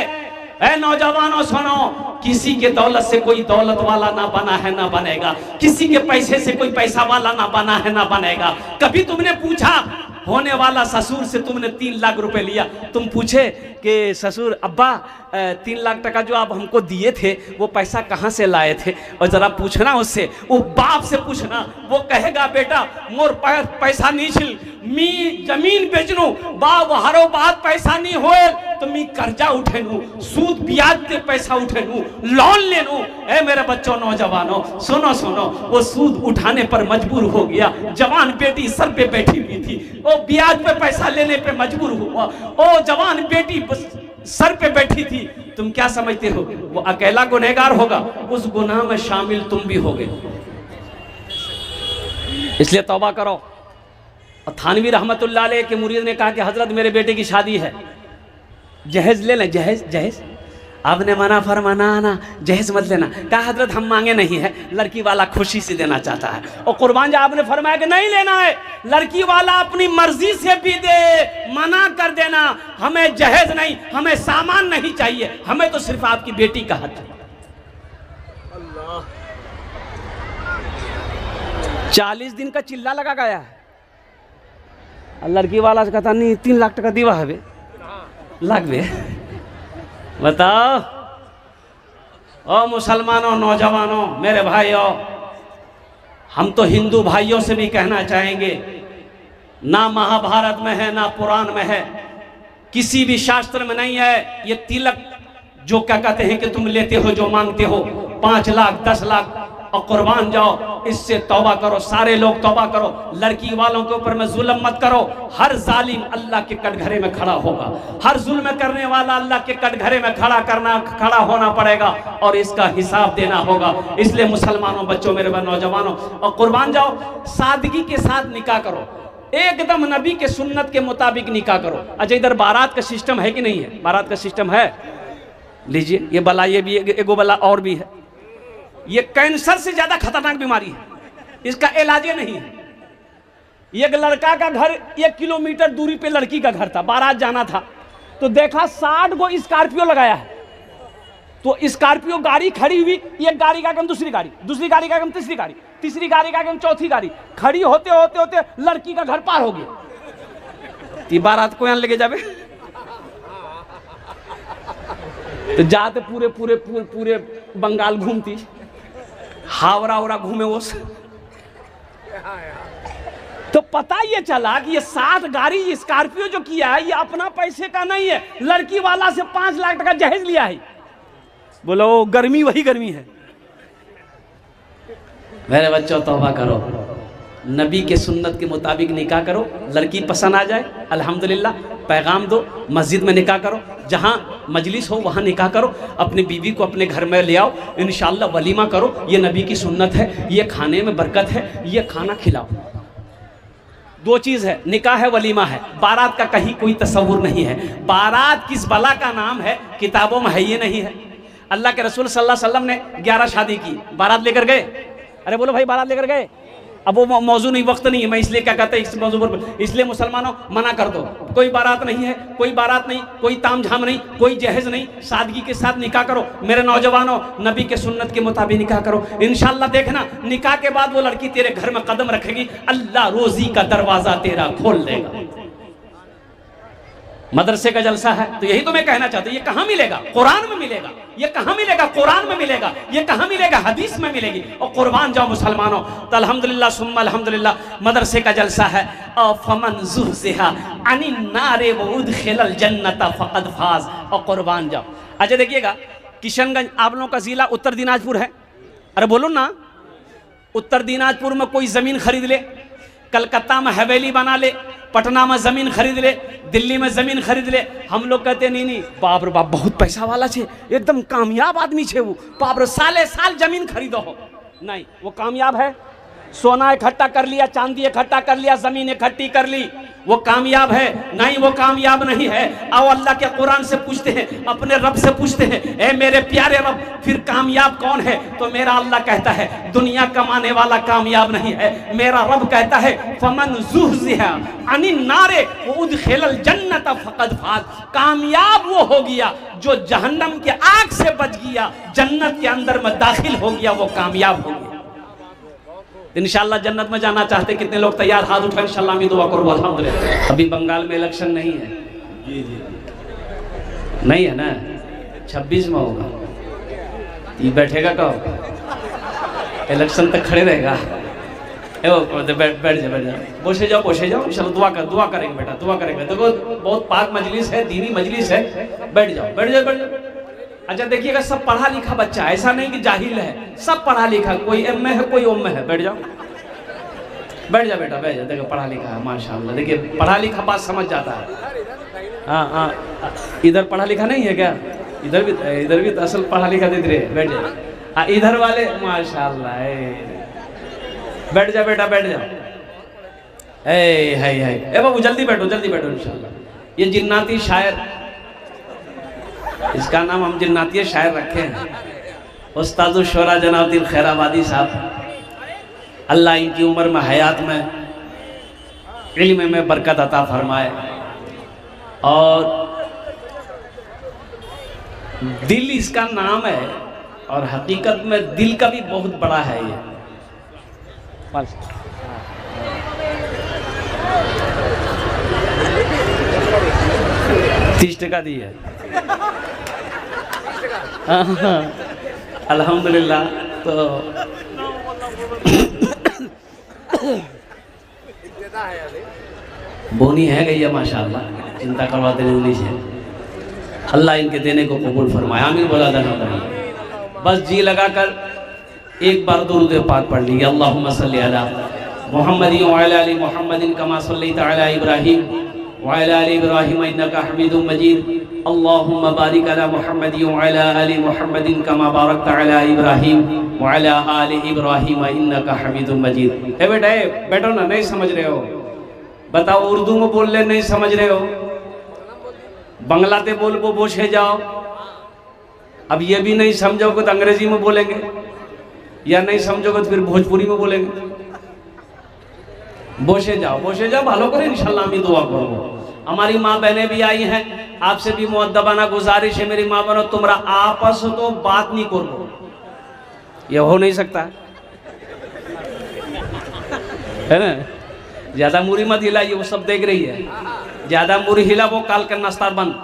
ऐ नौजवानों सुनो, किसी के दौलत से कोई दौलत वाला ना बना है ना बनेगा, किसी के पैसे से कोई पैसा वाला ना बना है ना बनेगा। कभी तुमने पूछा होने वाला ससुर से, तुमने 3 लाख रुपए लिया, तुम पूछे कि ससुर अब्बा 3 लाख टका जो आप हमको दिए थे वो पैसा कहाँ से लाए थे? और जरा पूछना उससे, वो बाप से पूछना, वो कहेगा बेटा मोर पैसा नहीं छिल, मी जमीन बेचनू बाप हरो बात पैसा नहीं होए तो मी कर्जा उठेनू, सूद ब्याज पे पैसा उठेनू, लोन लेनू। ए मेरे बच्चों नौजवानों सुनो सुनो, वो सूद उठाने पर मजबूर हो गया। जवान बेटी सर पे बैठी हुई थी, वो ब्याज पे पैसा लेने पे मजबूर हुआ। ओ जवान बेटी सर पे बैठी थी। तुम क्या समझते हो वो अकेला गुनहगार होगा? उस गुनाह में शामिल तुम भी होगे। इसलिए तौबा करो। और थानवी रहमतुल्लाह अलैह के मुरीद ने कहा कि हजरत मेरे बेटे की शादी है, जहेज ले लें। जहेज जहेज आपने मना फरमाना ना, जहेज मत लेना। कहा हजरत हम मांगे नहीं है, लड़की वाला खुशी से देना चाहता है। और कुर्बान जा आपने फरमाया कि नहीं लेना है, लड़की वाला अपनी मर्जी से भी दे, मना कर देना। हमें जहेज नहीं, हमें सामान नहीं चाहिए, हमें तो सिर्फ आपकी बेटी का हक है। 40 दिन का चिल्ला लगा गया है। लड़की वाला से कहता नहीं 3 लाख टका दीवा है लाख बे। बताओ ओ मुसलमानों नौजवानों मेरे भाइयों, हम तो हिंदू भाइयों से भी कहना चाहेंगे, ना महाभारत में है ना पुराण में है, किसी भी शास्त्र में नहीं है ये तिलक जो क्या कहते हैं कि तुम लेते हो जो मांगते हो 5 लाख 10 लाख और कुर्बान जाओ। इससे तौबा करो, सारे लोग तौबा करो। लड़की वालों के ऊपर में जुल्म मत करो। हर जालिम अल्लाह के कटघरे में खड़ा होगा, हर जुल्म करने वाला अल्लाह के कटघरे में खड़ा होना पड़ेगा और इसका हिसाब देना होगा। इसलिए मुसलमानों बच्चों मेरे नौजवानों, और कुर्बान जाओ, सादगी के साथ निकाह करो, एकदम नबी के सुन्नत के मुताबिक निकाह करो। अच्छा इधर बारात का सिस्टम है कि नहीं है? बारात का सिस्टम है, लीजिए ये बला, ये भी एगो बला और भी है। ये कैंसर से ज्यादा खतरनाक बीमारी है, इसका इलाज नहीं है। एक लड़का का घर 1 किलोमीटर दूरी पे लड़की का घर था, बारात जाना था तो देखा 60 गो स्कॉर्पियो लगाया है। तो स्कॉर्पियो गाड़ी खड़ी हुई, एक गाड़ी का आगे दूसरी गाड़ी, दूसरी गाड़ी का आगे तीसरी गाड़ी, तीसरी गाड़ी का आगे चौथी गाड़ी, खड़ी होते होते होते लड़की का घर पार हो गया। बारात को यहाँ लेके जावे तो जाते पूरे पूरे पूरे पूरे बंगाल घूमती, हावड़ा उड़ा घूमे वो। तो पता ये चला कि ये 60 गाड़ी स्कॉर्पियो जो किया है ये अपना पैसे का नहीं है, लड़की वाला से 5 लाख टका जहेज लिया है। बोलो गर्मी वही गर्मी है। मेरे बच्चों तौबा करो, नबी के सुन्नत के मुताबिक निकाह करो। लड़की पसंद आ जाए अल्हम्दुलिल्लाह, पैगाम दो, मस्जिद में निकाह करो, जहाँ मजलिस हो वहाँ निकाह करो, अपनी बीवी को अपने घर में ले आओ, इंशाअल्लाह वलीमा करो। ये नबी की सुन्नत है, ये खाने में बरकत है, ये खाना खिलाओ। 2 चीज़ है, निकाह है वलीमा है। बारात का कहीं कोई तस्वुर नहीं है। बारात किस बला का नाम है, किताबों में है ये नहीं है। अल्लाह के रसूल सल्लल्लाहु अलैहि वसल्लम ने 11 शादी की, बारात लेकर गए? अरे बोलो भाई बारात लेकर गए? अब वो मौजू नहीं, वक्त नहीं है, मैं इसलिए क्या कहते हैं इस मौजू पर, इसलिए मुसलमानों मना कर दो। कोई बारात नहीं है, कोई बारात नहीं, कोई तामझाम नहीं, कोई जहेज नहीं, सादगी के साथ निकाह करो। मेरे नौजवानों नबी के सुन्नत के मुताबिक निकाह करो। इंशाअल्लाह देखना निकाह के बाद वो लड़की तेरे घर में कदम रखेगी, अल्लाह रोजी का दरवाजा तेरा खोल देगा। मदरसे का जलसा है। तो यही तो मैं कहना चाहता हूँ, ये कहाँ मिलेगा? कुरान में मिलेगा। ये कहाँ मिलेगा? कुरान में मिलेगा। ये कहाँ मिलेगा? हदीस में मिलेगी। और कुर्बान जाओ मुसलमानों। तो अल्हम्दुलिल्लाह सुम्मा अल्हम्दुलिल्लाह मदरसे का जलसा है। और फमन ज़ुहज़िहा अनिन नारे व उदखिलल जन्नत फ़क़द फ़ाज़। और कुर्बान जाओ। अच्छा देखिएगा, किशनगंज आप लोगों का जिला उत्तर दिनाजपुर है। अरे बोलो ना, उत्तर दिनाजपुर में कोई ज़मीन खरीद ले, कलकत्ता में हवेली बना ले, पटना में जमीन खरीद ले, दिल्ली में जमीन खरीद ले। हम लोग कहते नहीं नहीं, बाप रे बाप बहुत पैसा वाला छे, एकदम कामयाब आदमी छे वो, बाप रे साले साल जमीन खरीदो हो। नहीं, वो कामयाब है? सोना इकट्ठा कर लिया, चांदी इकट्ठा कर लिया, जमीन इकट्ठी कर ली, वो कामयाब है? नहीं, वो कामयाब नहीं है। आओ अल्लाह के कुरान से पूछते हैं, अपने रब से पूछते हैं, ए मेरे प्यारे रब फिर कामयाब कौन है? तो मेरा अल्लाह कहता है दुनिया कमाने वाला कामयाब नहीं है। मेरा रब कहता है फमन ज़ुहज़िहा अनिन नारे व उदखिलल जन्नत फ़क़द फ़ाज़। कामयाब वो हो गया जो जहन्नम के आग से बच गया, जन्नत के अंदर में दाखिल हो गया, वो कामयाब हो गया। इंशाल्लाह जन्नत में जाना चाहते कितने लोग तैयार? हाथ उठाएं, इंशाल्लाह मैं दुआ करूँ। अल्हम्दुलिल्लाह। अभी बंगाल में इलेक्शन नहीं है? जी जी नहीं है ना, 26 में होगा। ये बैठेगा कब? इलेक्शन तक खड़े रहेगा। बैठ जा, बोसे जाओ इंशाल्लाह। दुआ करेंगे बेटा, दुआ करेंगे। देखो बहुत पाक मजलिस है, दीनी मजलिस है। बैठ जाओ। अच्छा देखिएगा, सब पढ़ा लिखा बच्चा, ऐसा नहीं कि जाहिल है, सब पढ़ा लिखा। कोई एम में है, कोई ओम में है। बैठ जा बेटा, बैठ जा। देखो पढ़ा लिखा है माशाल्लाह। देखिए पढ़ा लिखा बात समझ जाता है। हाँ, इधर पढ़ा लिखा नहीं है क्या? इधर भी तो असल पढ़ा लिखा दे रहे। बैठ जा। इधर वाले माशाल्लाह। बैठ जा बेटा, बैठ जा। ए बाबू जल्दी बैठो इंशाल्लाह। ये जिन्नाती शायर, इसका नाम हम जिन्नाती शायर रखे हैं, उस्तादुल शोरा जनाब दिल खैराबादी साहब। अल्लाह इनकी उम्र में, हयात में, इल्म में बरकत अता फरमाए। और दिल इसका नाम है, और हकीकत में दिल का भी बहुत बड़ा है ये। 30 टका दी है। अल्हम्दुलिल्लाह। तो बोनी है गई है माशाल्लाह, चिंता करवाते नहीं है। अल्लाह इनके देने को कबूल फरमाए, आमीन बोला था। बस जी लगाकर एक बार दुरूद पाक पढ़ लीजिए। अल्लाहुम्मा सल्ली अला मुहम्मदिन व अला आलि मुहम्मदिन कमा सल्लैता अला इब्राहीम व अला आलि इब्राहीम इन्नका हमीदुम मजीद। अल्लाहुम्मा बारिक अला मुहम्मदिन व अला आलि मुहम्मदिन कमा बारकता अला इब्राहीम व अला आलि इब्राहीम इन्नका हमीदुम मजीद। ए बेटा, बैठो ना, नहीं समझ रहे हो? बताओ, उर्दू में बोल ले, नहीं समझ रहे हो? बंगलाते बोल को बोसे जाओ। अब ये भी नहीं समझोगे तो अंग्रेजी में बोलेंगे, या नहीं समझोगे तो फिर भोजपुरी में बोलेंगे। बोसे जाओ भालो करे इंशाल्लाह। हम दुआ करो। हमारी माँ बहनें भी आई हैं, आपसे भी मुअद्दबाना गुजारिश है, मेरी माँ बहनों तुम्हारा आपस तो बात नहीं करो, ये हो नहीं सकता है ना। ज्यादा मुरी मत हिलाइए, वो सब देख रही है। ज्यादा मुरी हिला वो काल का नाश्ता बंद।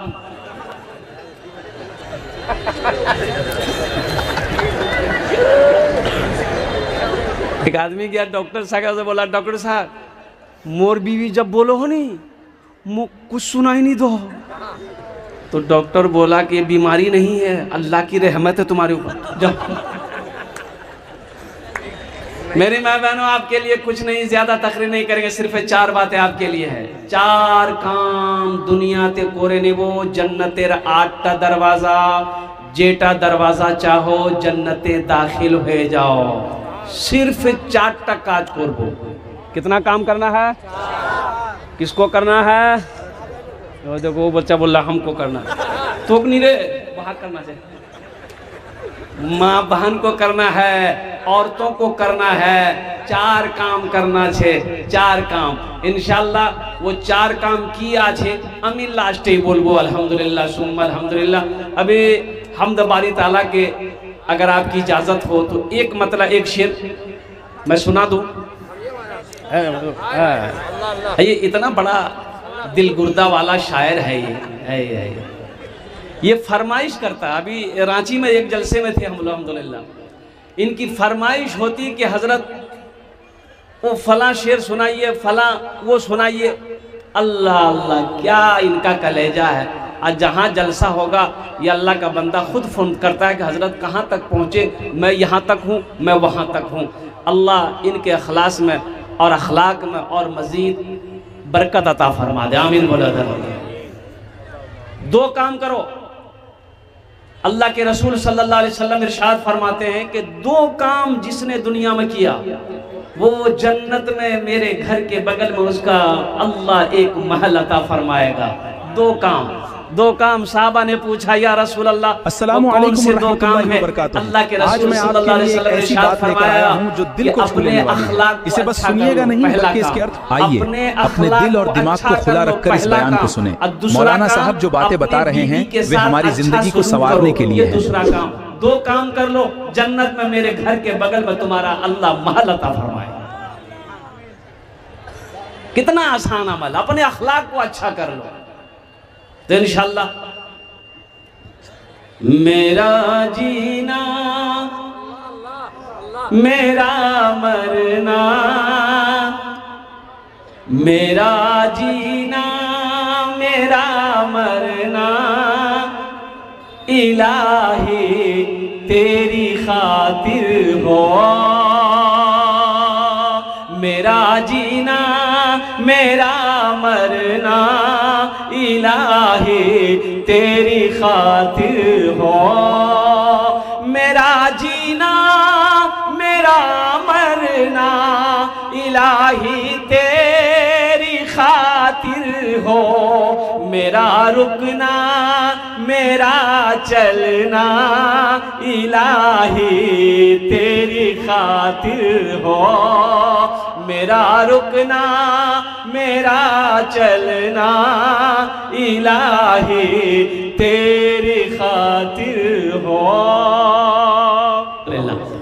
एक आदमी गया डॉक्टर साहब से, बोला डॉक्टर साहब मोर बीवी जब बोलो हो नहीं कुछ सुनाई नहीं दो। तो डॉक्टर बोला कि बीमारी नहीं है, अल्लाह की रहमत है तुम्हारे ऊपर। मेरी माँ बहनों, आपके लिए कुछ नहीं, ज्यादा तकरीर नहीं करेंगे, सिर्फ 4 बातें आपके लिए है। 4 काम दुनिया ते कोरे ने वो जन्नतेर 8टा दरवाजा, जेटा दरवाजा चाहो जन्नते दाखिल हो जाओ। सिर्फ 4टा काज करबो। कितना काम करना है? किसको करना है? देखो वो बच्चा बोल रहा हमको करना, तो नहीं रे, बाहर करना चाहिए। माँ बहन को करना है, औरतों को करना है, 4 काम करना छे। 4 काम इंशाल्लाह वो 4 काम किया छे। अमी लास्टे बोलबो अल्हम्दुलिल्लाह सुम्मा अल्हम्दुलिल्लाह। अभी हमद बारी ताला के अगर आपकी इजाजत हो तो एक मतलब एक शेर मैं सुना दूं। ये इतना बड़ा दिल गुर्दा वाला शायर है ये फरमाइश करता। अभी रांची में एक जलसे में थे हम अल्हम्दुलिल्लाह, इनकी फरमाइश होती कि हजरत वो फला शेर सुनाइए, फला वो सुनाइए। अल्लाह अल्लाह क्या इनका कलेजा है। आज जहाँ जलसा होगा ये अल्लाह का बंदा खुद फ़ोन करता है कि हजरत कहाँ तक पहुँचे, मैं यहाँ तक हूँ, मैं वहाँ तक हूँ। अल्लाह इनके अखलास में और अखलाक में और मज़ीद बरकत अता फरमा दे, आमीन बोलो। दो काम करो, अल्लाह के रसूल सल्लल्लाहु अलैहि वसल्लम इरशाद फरमाते हैं कि दो काम जिसने दुनिया में किया वो जन्नत में मेरे घर के बगल में उसका अल्लाह एक महल अता फरमाएगा। दो काम साहबा ने पूछा या रसूल अल्लाह अस्सलामु अलैकुम व रहमतुल्लाहि व बरकातुहू। अल्लाह के रसूल सल्लल्लाहु अलैहि वसल्लम ने इरशाद फरमाया जो दिल को छूने वाली है। इसे बस सुनिएगा नहीं बल्कि इसके अर्थ आइए अपने दिल और दिमाग को खुला रखकर इस बयान को सुने। मौलाना साहब जो बातें बता रहे हैं वे हमारी जिंदगी को संवारने के लिए है। दूसरा काम, दो काम कर लो, जन्नत में मेरे घर के बगल में तुम्हारा अल्लाह महल अता फरमाए। कितना आसान अमल, अपने अखलाक को अच्छा कर लो तो इंशाअल्लाह। मेरा जीना मेरा मरना, मेरा जीना मेरा मरना, इलाही तेरी खातिर हो। मेरा जीना मेरा मरना, इलाही तेरी खातिर हो। मेरा जीना मेरा मरना, इलाही तेरी खातिर हो। मेरा रुकना मेरा चलना, इलाही तेरी खातिर हो। मेरा रुकना मेरा चलना, इलाही तेरी खातिर हो।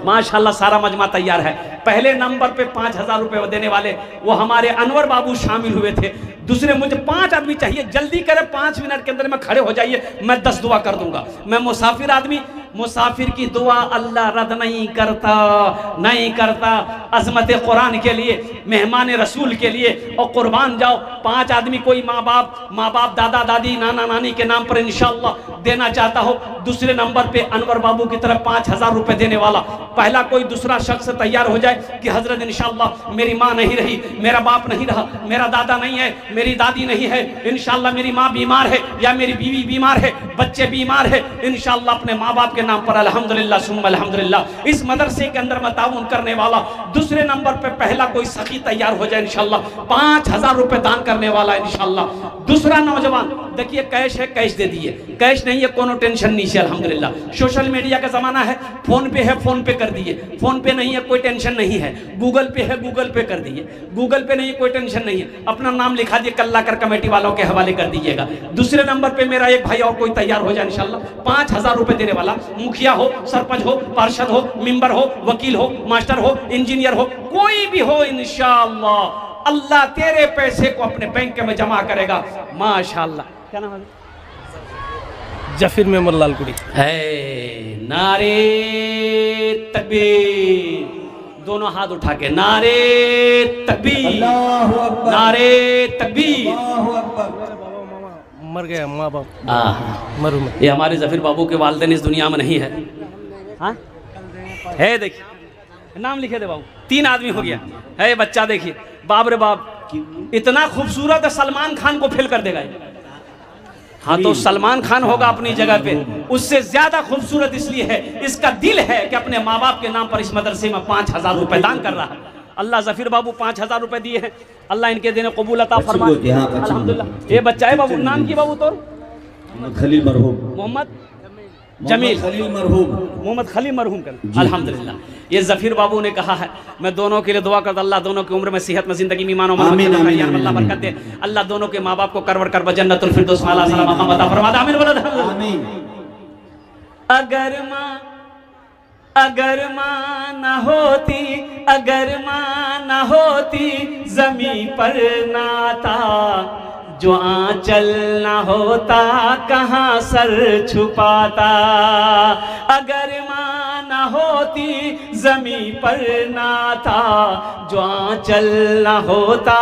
माशाल्लाह सारा मजमा तैयार है। पहले नंबर पे 5,000 रुपए देने वाले वो हमारे अनवर बाबू शामिल हुए थे। दूसरे मुझे 5 आदमी चाहिए, जल्दी करें, 5 मिनट के अंदर में खड़े हो जाइए, मैं 10 दुआ कर दूंगा। मैं मुसाफिर आदमी, मुसाफिर की दुआ अल्लाह रद्द नहीं करता। अजमत कुरान के लिए, मेहमान रसूल के लिए और कुर्बान जाओ। 5 आदमी, कोई माँ बाप दादा दादी नाना नानी के नाम पर इंशाअल्लाह देना चाहता हो। दूसरे नंबर पे अनवर बाबू की तरफ 5,000 रुपए देने वाला पहला कोई दूसरा शख्स तैयार हो जाए कि हजरत इंशाअल्लाह मेरी माँ नहीं रही, मेरा बाप नहीं रहा, मेरा दादा नहीं है, मेरी दादी नहीं है, इंशाअल्लाह मेरी माँ बीमार है या मेरी बीवी बीमार है, बच्चे बीमार है, इंशाअल्लाह अपने माँ बाप के नाम पर अल्हम्दुलिल्लाह सुम्मा अल्हम्दुलिल्लाह इस मदरसे के अंदर में ताउन करने वाला। दूसरे नंबर पे पहला कोई सखी तैयार हो जाए इंशाअल्लाह, 5,000 रुपए दान करने वाला इंशाअल्लाह। दूसरा नौजवान, देखिए कैश है, कैश दे दिए, कैश नहीं है कोनो टेंशन नहीं है अल्हम्दुलिल्लाह। सोशल मीडिया का जमाना है, फोन पे है फोन पे कर दिए, फोन पे नहीं है कोई टेंशन नहीं है, गूगल पे है गूगल पे कर दिए, गूगल पे नहीं कोई टेंशन नहीं है, अपना नाम लिखा दिए, कल्ला कर कमेटी वालों के हवाले कर दीजिएगा। दूसरे नंबर पे मेरा एक भाई और कोई तैयार हो जाए इंशाअल्लाह, 5,000 रुपए देने वाला, मुखिया हो, सरपंच हो, पार्षद हो, मेंबर हो, वकील हो, मास्टर हो, इंजीनियर हो, कोई भी हो इंशाअल्लाह अल्लाह तेरे पैसे को अपने बैंक में जमा करेगा। माशाअल्लाह। क्या नाम है? जफीर मेमोर लालकुड़ी है। नारे तकबीर, दोनों हाथ उठा के नारे तकबीर, नारे तकबीर। मर गया माँ बाप मरूम। ये हमारे जफीर बाबू के वालिदैन इस दुनिया में नहीं है। हाँ है, देखिए नाम लिखे दे बाबू, 3 आदमी हो गया है बच्चा। देखिए बाप रे बाप, इतना खूबसूरत है, सलमान खान को फेल कर देगा। हाँ तो सलमान खान होगा अपनी जगह पे, उससे ज्यादा खूबसूरत इसलिए है इसका दिल है कि अपने माँ बाप के नाम पर इस मदरसे में 5,000 रुपए दान कर रहा है। अल्लाह जफीर बाबू 5,000 रुपए दिए हैं, अल्लाह इनके देने कबूल अता फरमाए अल्हम्दुलिल्लाह। ये बच्चा है बाबू, नाम की बाबू तो खलील मरहूम, मोहम्मद जमील खलील मरहूम, मोहम्मद खलील मरहूम कर अल्हम्दुलिल्लाह। ये जफीर बाबू ने कहा है मैं दोनों के लिए दुआ करता, अल्लाह दोनों की उम्र में सेहत में जिंदगी में ईमान और अल्लाह बरकत दे, अल्लाह दोनों के माँ बाप को करवर कर जन्नतुल फिरदौस में सलाम अता फरमा दे। आमीन। अगर माँ न होती, अगर माँ न होती जमीन पर नाता, जो आंचल न होता कहाँ सर छुपाता, अगर माँ न होती जमी पर ना था, जो आंचल न होता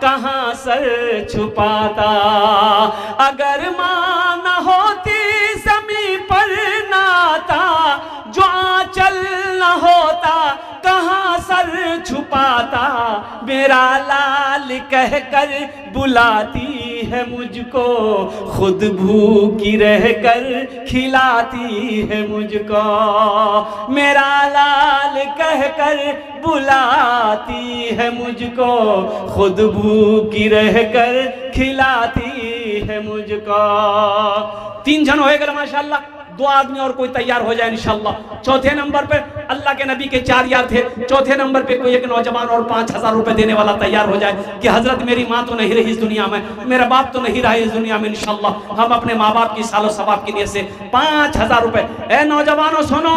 कहाँ सर छुपाता, अगर माँ न होती जमी पर ना था, जो आंचल न होता कहाँ सर छुपाता, मेरा लाल कहकर बुलाती है मुझको, खुद भूखी रहकर खिलाती है मुझको, मेरा लाल कहकर बुलाती है मुझको, खुद भूखी रहकर खिलाती है मुझको। 3 जन होएगा माशाल्लाह, 2 आदमी और कोई तैयार हो जाए इंशाल्लाह। चौथे नंबर पे अल्लाह के नबी के 4 यार थे, चौथे नंबर पे कोई एक नौजवान और 5000 रुपए देने वाला तैयार हो जाए कि हजरत मेरी माँ तो नहीं रही इस दुनिया में, मेरा बाप तो नहीं रहा इस दुनिया में, इंशाल्लाह हम अपने माँ बाप की सालो सवाब की नीयत से 5000 रुपए। ए नौजवानों सुनो,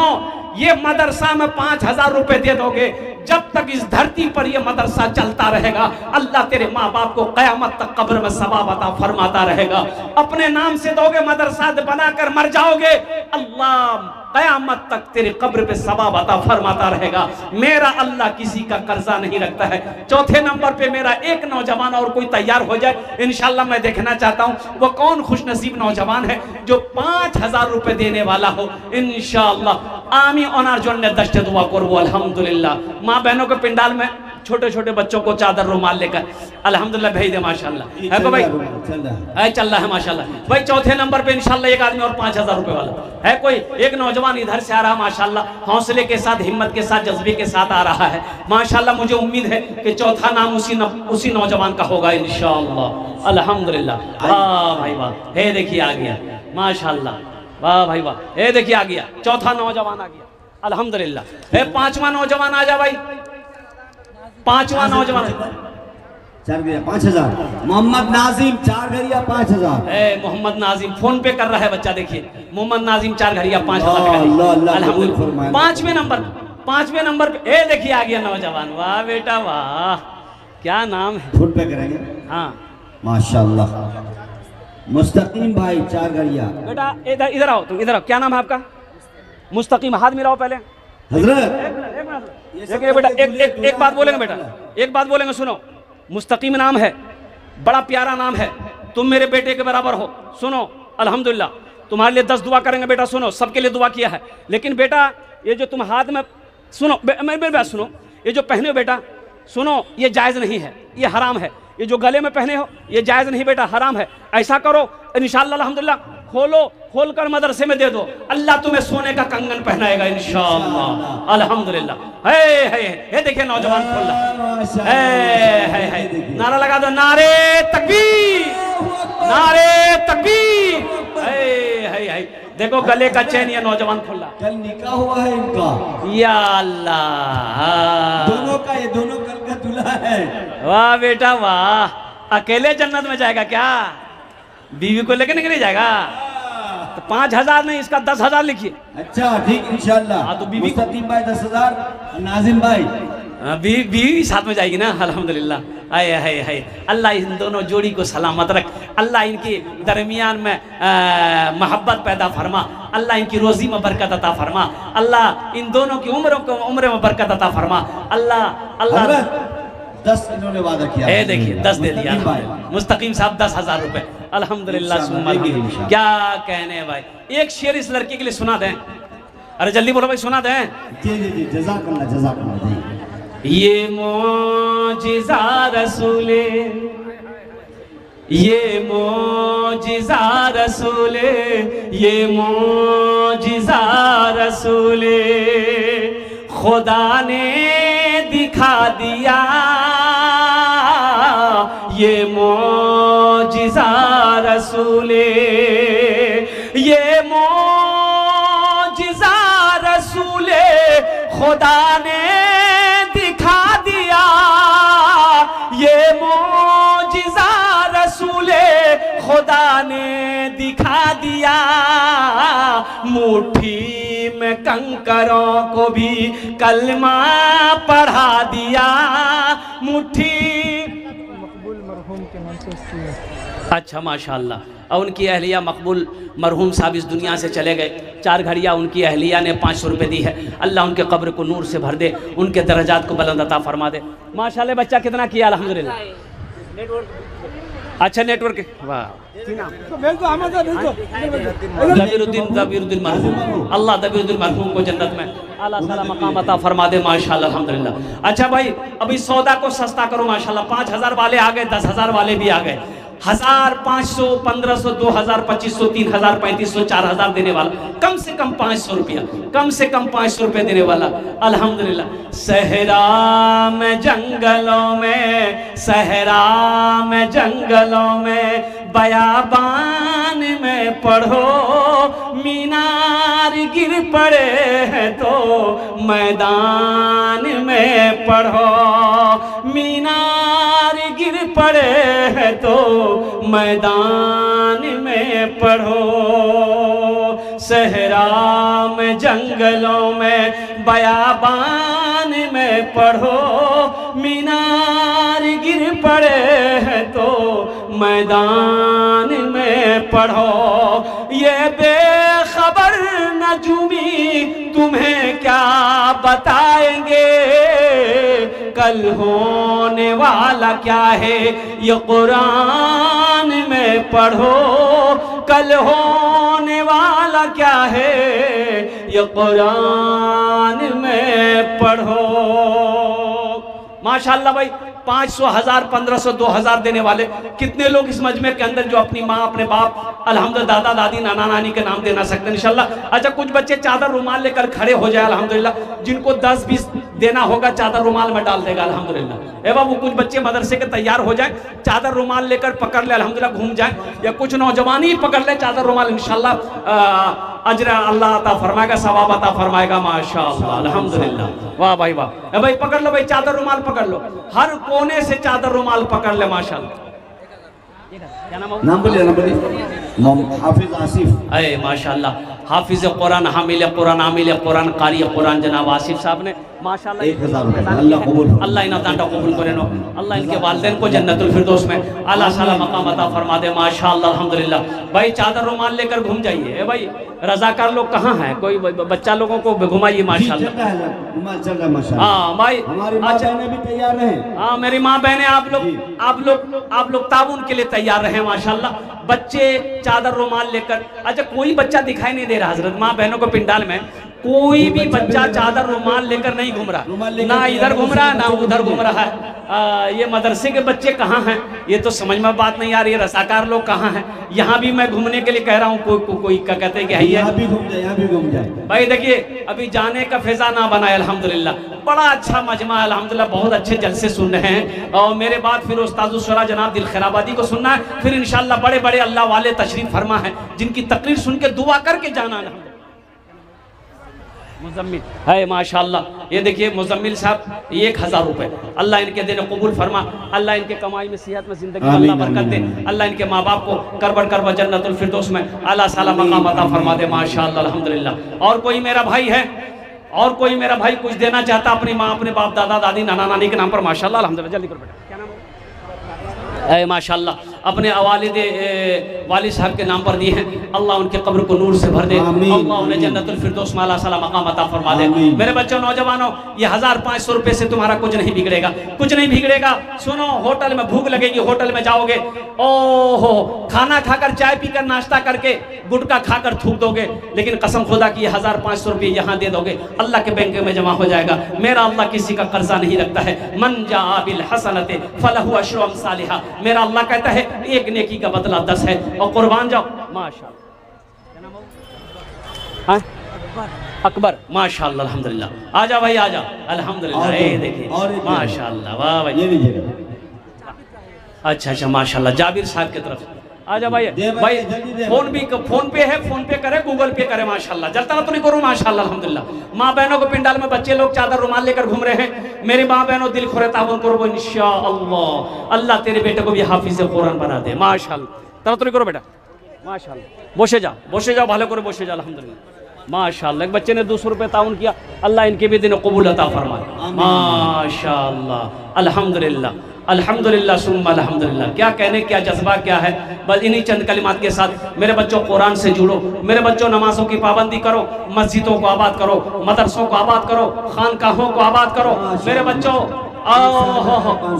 ये मदरसा में 5000 रुपए दे दोगे, जब तक इस धरती पर ये मदरसा चलता रहेगा अल्लाह तेरे माँ बाप को क़यामत तक कब्र में सवाब अता फरमाता रहेगा। अपने नाम से दोगे, मदरसा बनाकर मर जाओगे, अल्लाह क़यामत तक तेरे कब्र पे सवाब अता फरमाता रहेगा। मेरा अल्लाह किसी का कर्जा नहीं रखता है। चौथे नंबर पे मेरा एक नौजवान और कोई तैयार हो जाए इंशाल्लाह, मैं देखना चाहता हूँ वो कौन खुशनसीब नौजवान है जो 5000 रुपए देने वाला हो इंशाल्लाह। आमी ओनार जोन ने दश्त दुआ करबो अल्हम्दुलिल्लाह। माँ बहनों के पिंडाल में छोटे छोटे बच्चों को चादर रुमाल लेकर अल्हम्दुलिल्लाह भेज दे माशाल्लाह, है को भाई है चल रहा है माशाल्लाह। भाई चौथे नंबर पे इंशाल्लाह एक आदमी और 5000 रुपए वाला है, कोई एक नौजवान इधर से आ रहा माशाल्लाह, हौसले के साथ, हिम्मत के साथ, जज्बे के साथ आ रहा है माशाल्लाह। मुझे उम्मीद है कि चौथा नाम उसी नौजवान का होगा इंशाल्लाह अल्हम्दुलिल्लाह। वाह भाई वाह, हे देखिए आ गया माशाल्लाह, वाह भाई वाह, हे देखिए आ गया चौथा नौजवान आ गया अल्हम्दुलिल्लाह। हे 5वां नौजवान आ जा भाई, 5वां नौजवान 5000 मोहम्मद नाजिम 4 घरिया 5000। मोहम्मद नाजिम फोन पे कर रहा है बच्चा, देखिए मोहम्मद नाजिम 4 घरिया 5000 अल्हम्दुलिल्लाह। 5वें नंबर पे ए देखिए आ गया नौजवान, वाह बेटा वाह, क्या नाम है? फोन पे करेंगे हाँ माशाल्लाह। मुस्तकीम भाई 4 घरिया। बेटा इधर आओ, तुम इधर आओ, क्या नाम है आपका? मुस्तकीम, हाथ मिलाओ पहले। हजरत देखिए बेटा एक बात बोलेंगे बेटा, एक बात बोलेंगे सुनो। मुस्तकीम नाम है, बड़ा प्यारा नाम है, तुम मेरे बेटे के बराबर हो। सुनो अल्हम्दुलिल्लाह, तुम्हारे लिए 10 दुआ करेंगे बेटा। सुनो, सबके लिए दुआ किया है, लेकिन बेटा ये जो तुम हाथ में सुनो, मेरी बात सुनो, ये जो पहने हो बेटा सुनो, ये जायज़ नहीं है, ये हराम है। ये जो गले में पहने हो ये जायज़ नहीं बेटा, हराम है। ऐसा करो इंशाअल्लाह अल्हम्दुलिल्लाह, खोल कर मदरसे में दे दो, अल्लाह तुम्हें सोने का कंगन पहनाएगा इंशाअल्लाह अल्हम्दुलिल्लाह। हे देखिए नौजवान खोल रहा है, नारा लगा दो, नारे तकबीर, नारे तकबीर। देखो गले का चैन ये नौजवान खोल रहा, कल निकाह हुआ है इनका, या अल्लाह, दोनों का, ये दोनों कल का दूल्हा है। वाह बेटा वाह, अकेले जन्नत में जाएगा क्या? बीवी को लेके नहीं जाएगा? तो 5000 नहीं, इसका 10,000 लिखिए। अच्छा ठीक इंशाल्लाह। हाँ तो बीवी मुस्तकीम भाई 10,000, नाजिम भाई बीवी साथ में जाएगी ना अल्हम्दुलिल्लाह। हाय अल्लाह इन दोनों जोड़ी को सलामत रख, अल्लाह इनके दरमियान में मोहब्बत पैदा फरमा, अल्लाह इनकी रोजी में बरकत अता फरमा, अल्लाह इन दोनों की उम्र में बरकत अता फरमा। अल्लाह 10 इन्होंने वादा किया, देखिए 10 दे दिया मुस्तकीम साहब, 10,000 रुपए अल्हम्दुलिल्लाह। क्या कहने भाई, एक शेर इस लड़की के लिए सुना दें। अरे जल्दी बोलो भाई, सुना दें। जी जज़ाकल्लाह। ये मोजिज़ा रसूले, ये मोजिज़ा रसूले, ये मोजिज़ा रसूले, खुदा ने दिखा दिया, ये मोजिज़ा रसूले, ये मोजिज़ा रसूले, खुदा ने दिखा दिया, ये मोजिज़ा रसूले, खुदा ने दिखा दिया, मुट्ठी में कंकरों को भी कलमा पढ़ा दिया, मुट्ठी अच्छा माशाल्लाह। और उनकी अहलिया मकबूल मरहूम साहब इस दुनिया से चले गए, 4 घड़ियाँ उनकी अहलिया ने 500 रुपये दी है। अल्लाह उनके कब्र को नूर से भर दे, उनके दर्जात को बुलंद अता फरमा दे। माशाल्लाह बच्चा कितना किया अल्हम्दुलिल्लाह। अच्छा नेटवर्क, वाह दबीरुद्दीन मरहूम, अल्लाह दबीरुद्दीन मरहूम को जन्नत में आला साला मकाम अता फरमा दे माशाल्लाह अल्हम्दुलिल्लाह। अच्छा भाई अभी सौदा को सस्ता करो माशाल्लाह। 5000 वाले आ गए, 10,000 वाले भी आ गए। 1000, 500, 1500, 2000, 2500, 3000, 3500, 4000 देने वाला, कम से कम 500 रुपया, कम से कम 500 रुपये देने वाला अल्हम्दुलिल्लाह। सहरा में जंगलों में, सहरा में जंगलों में, बयाबान में पढ़ो, मीनार गिर पड़े हैं तो मैदान में पढ़ो, मीनार गिर पड़े हैं तो मैदान में पढ़ो। सहरा में जंगलों में, बयाबान में पढ़ो, मीनार गिर पड़े हैं तो मैदान में पढ़ो। ये बेखबर नजूमी तुम्हें क्या बताएंगे, कल होने वाला क्या है ये कुरान में पढ़ो, कल होने वाला क्या है ये कुरान में पढ़ो। माशाल्लाह भाई 500, 1000, 1500, 2000 देने वाले कितने लोग इस मजमे के अंदर जो अपनी माँ, अपने बाप, अल्हम्दुलिल्लाह दादा दादी, नाना नानी के नाम देना सकते हैं इंशाल्लाह। अच्छा कुछ बच्चे चादर रुमाल लेकर खड़े हो जाए अल्हम्दुलिल्लाह, जिनको 10-20 देना होगा चादर रुमाल में डाल देगा अल्हम्दुलिल्लाह। ए बाबू कुछ बच्चे मदरसे के तैयार हो जाए, चादर रुमाल लेकर पकड़ ले अल्हम्दुलिल्लाह, घूम जाए, या कुछ नौजवान ही पकड़ ले चादर रुमाल, इंशाल्लाह अजर अल्लाह अता फरमाएगा, सवाब अता फरमाएगा माशाअल्लाह अल्हम्दुलिल्लाह। वाह भाई वाह। ए भाई पकड़ लो भाई, चादर रुमाल पकड़ लो, हर कोने से चादर रुमाल पकड़ ले माशाअल्लाह। नाम बोलिए, नाम बोलिए। हाफिज आसिफ। अरे माशाअल्लाह, हाफिज कुरान, हामिल कुरान, आमिल कुरान, कारी कुरान जनाब आसिफ साहब ने माशाअल्लाह 1000 रुपये अल्लाह कबूल, अल्लाह इन्हें दांडा कबूल करे नो, अल्लाह इनके वालिदैन को जन्नतुल फिरदौस में आला साला मकाम अता फरमा दे माशाअल्लाह अल्हम्दुलिल्लाह। भाई चादर रुमाल लेकर घूम जाइए। ए भाई रजाकार लोग कहाँ हैं, कोई बच्चा लोगों को घुमाइए माशाअल्लाह। हाँ भाई हमारी माँ बहनें भी तैयार हैं। हाँ मेरी माँ बहनें, आप लोग ताउन के लिए तैयार रहे माशाअल्लाह। बच्चे चादर रुमाल लेकर, अच्छा कोई बच्चा दिखाई नहीं दे रहा हजरत, माँ बहनों को पिंडाल में कोई भी बच्चा चादर रुमाल लेकर नहीं घूम रहा, ना इधर घूम रहा ना उधर घूम रहा है। ये मदरसे के बच्चे कहाँ हैं, ये तो समझ में बात नहीं आ रही है। रसाकार लोग कहाँ हैं, यहाँ भी मैं घूमने के लिए कह रहा हूँ, कोई क्या कहते हैं कि है यहाँ भी घूम जाए, यहाँ भी घूम जाए। भाई देखिए अभी जाने का फिजा ना बनाए अल्हम्दुलिल्लाह, बड़ा अच्छा मजमा है अल्हम्दुलिल्लाह, बहुत अच्छे जलसे सुन रहे हैं। और मेरे बाद फिर उस्तादुस्सरा जनाब दिल खैराबादी को सुनना है, फिर इंशाअल्लाह बड़े बड़े अल्लाह वाले तशरीफ फरमा है, जिनकी तकरीर सुन के दुआ करके जाना है। मुजम्मिल है माशाअल्लाह, ये देखिए मुजम्मिल साहब 1000 रुपए, अल्लाह इनके दिन कबूल फरमा, अल्लाह इनके कमाई में, सेहत में, जिंदगी में अल्लाह बरकत दे, अल्लाह इनके माँ बाप को करबड़ करबा जन्नतुल फिरदौस में आला साला मकाम अता फरमा दे माशाअल्लाह अल्हम्दुलिल्लाह। और कोई मेरा भाई है, और कोई मेरा भाई कुछ देना चाहता अपनी माँ, अपने बाप, दादा दादी, नाना नानी के नाम पर माशाअल्लाह अल्हम्दुलिल्लाह, जल्दी करो बेटा, क्या नाम है? माशाअल्लाह अपने वालिद साहब के नाम पर दिए हैं, अल्लाह उनके कब्र को नूर से भर दे, अल्लाह उन्हें जन्नतुल फिरदौस में आला साला मकाम अता फरमा दे। मेरे बच्चों नौजवानों, ये 1500 रुपये से तुम्हारा कुछ नहीं बिगड़ेगा, कुछ नहीं बिगड़ेगा। सुनो, होटल में भूख लगेगी, होटल में जाओगे, ओहो खाना खाकर, चाय पीकर, नाश्ता करके, गुटखा खाकर थूक दोगे, लेकिन कसम खुदा की 1500 रुपये यहाँ दे दोगे, अल्लाह के बैंक में जमा हो जाएगा। मेरा अल्लाह किसी का कर्जा नहीं रखता है। मन जाअ बिल हसनति फलहु अश्रु अम्सालिहा, मेरा अल्लाह कहता है एक नेकी का बदला 10 है, और कुर्बान जाओ माशाअल्लाह। अकबर माशाअल्लाह अल्हम्दुलिल्लाह, आजा भाई आजा अल्हम्दुलिल्लाह। ये देखिए माशाअल्लाह, वाह भाई, अच्छा माशाअल्लाह। जाबिर साहब की तरफ आजा भाई, भाई फोन पे है, फोन पे करे, गूगल पे करे माशाअल्लाह, जलता तो नहीं करो माशाअल्लाह अल्हम्दुलिल्लाह। माँ बहनों को पिंडाल में बच्चे लोग चादर रुमाल लेकर घूम रहे हैं, मेरी माँ बहनों दिल खोरे ताबन करो इंशाअल्लाह, अल्लाह तेरे बेटे को भी हाफिज कुरान बना दे माशाअल्लाह। तरह तो नहीं करो बेटा माशाअल्लाह, बसे जाओ भालो करो, बसे जाओ अल्हम्दुलिल्लाह माशाअल्लाह। एक बच्चे ने 200 रुपये ताउन किया, अल्लाह इनके भी दिन कबूल अता फरमाए माशाअल्लाह अल्हम्दुलिल्लाह। अल्हम्दुलिल्लाह सुम्मा अल्हम्दुलिल्लाह। क्या कहने, क्या जज्बा क्या है। बस इन्हीं चंद कलिमात के साथ मेरे बच्चों कुरान से जुड़ो, मेरे बच्चों नमाजों की पाबंदी करो, मस्जिदों को आबाद करो, मदरसों को आबाद करो, खानकाहों को आबाद करो। मेरे बच्चों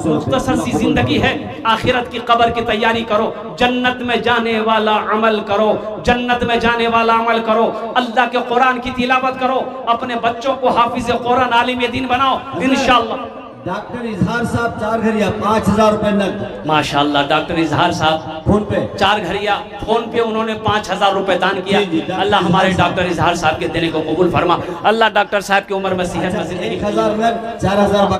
मुख्तसर सी जिंदगी है, आखिरत की कब्र की तैयारी करो, जन्नत में जाने वाला अमल करो, जन्नत में जाने वाला अमल करो, अल्लाह के कुरान की तिलावत करो, अपने बच्चों को हाफिज कुरान आलिम दीन बनाओ इंशाअल्लाह। डॉक्टर इजहार साहब 4 घरिया 5000 रुपए नकद माशाअल्लाह। डॉक्टर इजहार साहब फोन पे 4 घरिया फोन पे उन्होंने 5000 रुपए दान किया। अल्लाह हमारे डॉक्टर इजहार साहब के देने को कबूल फरमा। अल्लाह डॉक्टर साहब की उम्र में सेहत में जिंदगी 1000 नकद 4000